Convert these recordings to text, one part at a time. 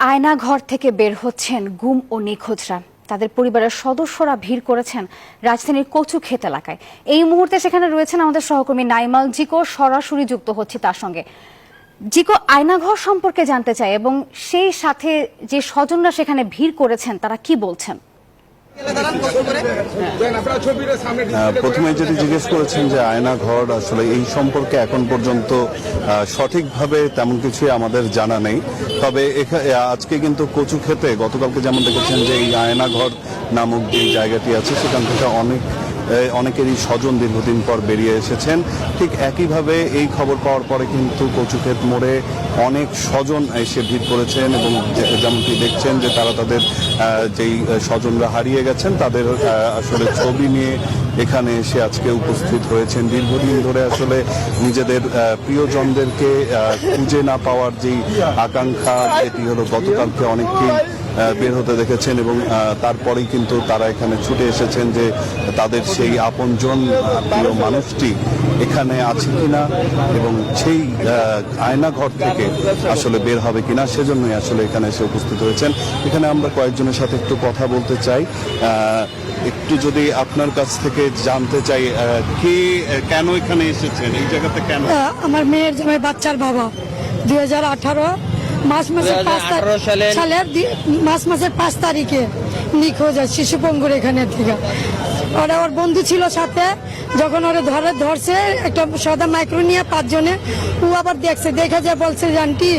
আয়না ঘর থেকে বের হচ্ছেন গুম ও নিখোঁজরা। তাদের পরিবারের সদস্যরা ভিড় করেছেন রাজধানীর কচুক্ষেত এলাকায়। এই মুহূর্তে সেখানে রয়েছেন আমাদের সহকর্মী নাইমাল জিকো, সরাসরি যুক্ত হচ্ছে তার সঙ্গে। জিকো, আয়নাঘর সম্পর্কে জানতে চাই এবং সেই সাথে যে স্বজনরা সেখানে ভিড় করেছেন তারা কি বলছেন। প্রথমে যেটি জিজ্ঞেস করেছেন যে আয়না ঘর আসলে এই সম্পর্কে এখন পর্যন্ত সঠিকভাবে তেমন কিছুই আমাদের জানা নেই। তবে আজকে কিন্তু কচুক্ষেতে গতকালকে যেমন দেখেছেন যে এই আয়না ঘর নামক যে জায়গাটি আছে সেখান থেকে অনেকেরই স্বজন দীর্ঘদিন পর বেরিয়ে এসেছেন। ঠিক একইভাবে এই খবর পাওয়ার পরে কিন্তু কচুক্ষেত মোড়ে অনেক স্বজন এসে ভিড় করেছেন এবং যেমনটি দেখছেন যে তারা তাদের যেই স্বজনরা হারিয়ে গেছেন তাদের আসলে ছবি নিয়ে এখানে এসে আজকে উপস্থিত হয়েছেন। দীর্ঘদিন ধরে আসলে নিজেদের প্রিয়জনদেরকে খুঁজে না পাওয়ার যেই আকাঙ্ক্ষা সেটি হলো গতকালকে অনেককেই বের হতে দেখেছেন এবং তারপরেই কিন্তু তারা এখানে ছুটে এসেছেন যে তাদের সেই আপনজন প্রিয় মানুষটি এখানে আছে কিনা এবং সেই আয়নাঘর থেকে আসলে বের হবে কিনা সেজন্যই আসলে এখানে এসে উপস্থিত হয়েছেন। এখানে আমরা কয়েকজনের সাথে একটু কথা বলতে চাই। একটু যদি আপনার কাছ থেকে জানতে চাই কেন এখানে এসেছেন, এই জায়গাতে কেন? আমার মেয়ের জামাই বাচ্চার বাবা 2018 মার্চ মাসের 5 তারিখে নিখোঁজ হয় শিশুপঙ্গুর এখানে থেকে। ওর বন্ধু ছিল সাথে, যখন ওরা ধরছে একটা সাদা মাইক্রো নিয়ে 5 জনে, ও আবার দেখা যায় বলছে যে আন্টি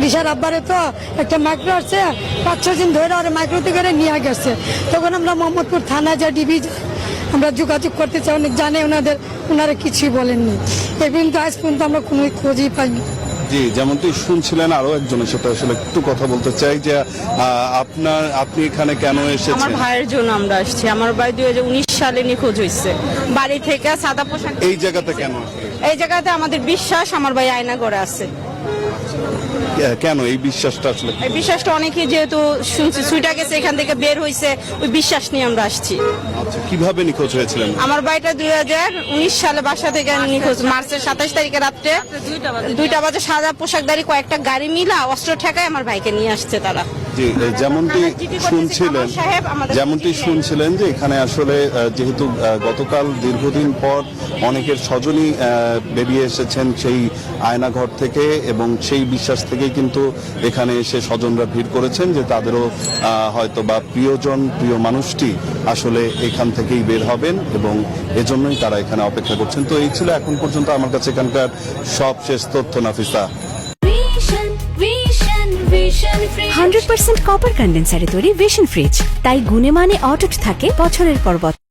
রিসার আব্বারে তো একটা মাইক্রো আসছে, 5-6 দিন ধরে ওরা মাইক্রোতে করে নিয়ে গেছে। তখন আমরা মোহাম্মদপুর থানা যা ডিবি আমরা যোগাযোগ করতে চাই, অনেক জানে ওনারা কিছুই বলেননি। এবং আজ পর্যন্ত আমরা কোনো খোঁজই পাইনি। জি, যেমনটি শুনছিলেন আরো একজনের সাথে আসলে একটু কথা বলতে চাই যে আপনি এখানে কেন এসেছেন? আমার ভাইয়ের জন্য আমরা আসছি। আমার ভাই 2019 সালে নিখোঁজ হয়েছে। বাড়ি থেকে সাদা পোশাক। এই জায়গাতে কেন? এই জায়গাতে আমাদের বিশ্বাস আমার ভাই আয়না ঘরে আছে। কেন এই বিশ্বাসটা আসলে? এই বিশ্বাসটা অনেকে যেহেতু শুনছি সুইটা গেছে এখান থেকে বের হয়েছে, ওই বিশ্বাস নিয়ে আমরা আসছি। আচ্ছা, কিভাবে নিখোঁজ হয়েছিলেন? আমার ভাইটা 2019 সালে বাসা থেকে নিখোঁজ। মার্চের 27 তারিখে রাত্রে 2টা বাজে সাদা পোশাকধারী কয়েকটা গাড়ি মিলা অস্ত্র ঠেকায় আমার ভাইকে নিয়ে আসছে তারা। জি, যেমনটি শুনছিলেন যে এখানে আসলে যেহেতু গতকাল দীর্ঘদিন পর অনেকের স্বজনই বেরিয়ে এসেছেন সেই আয়নাঘর থেকে এবং সেই বিশ্বাস থেকেই কিন্তু এখানে এসে স্বজনরা ভিড় করেছেন যে তাদেরও হয়তো বা প্রিয় মানুষটি আসলে এখান থেকেই বের হবেন এবং এজন্যই তারা এখানে অপেক্ষা করছেন। তো এই ছিল এখন পর্যন্ত আমার কাছে এখানকার সবশেষ তথ্য। নাফিসা। 100% কপার কন্ডেন্সারে তৈরি ভিশন ফ্রিজ, তাই গুণে মানে অটুট থাকে বছরের পর বছর।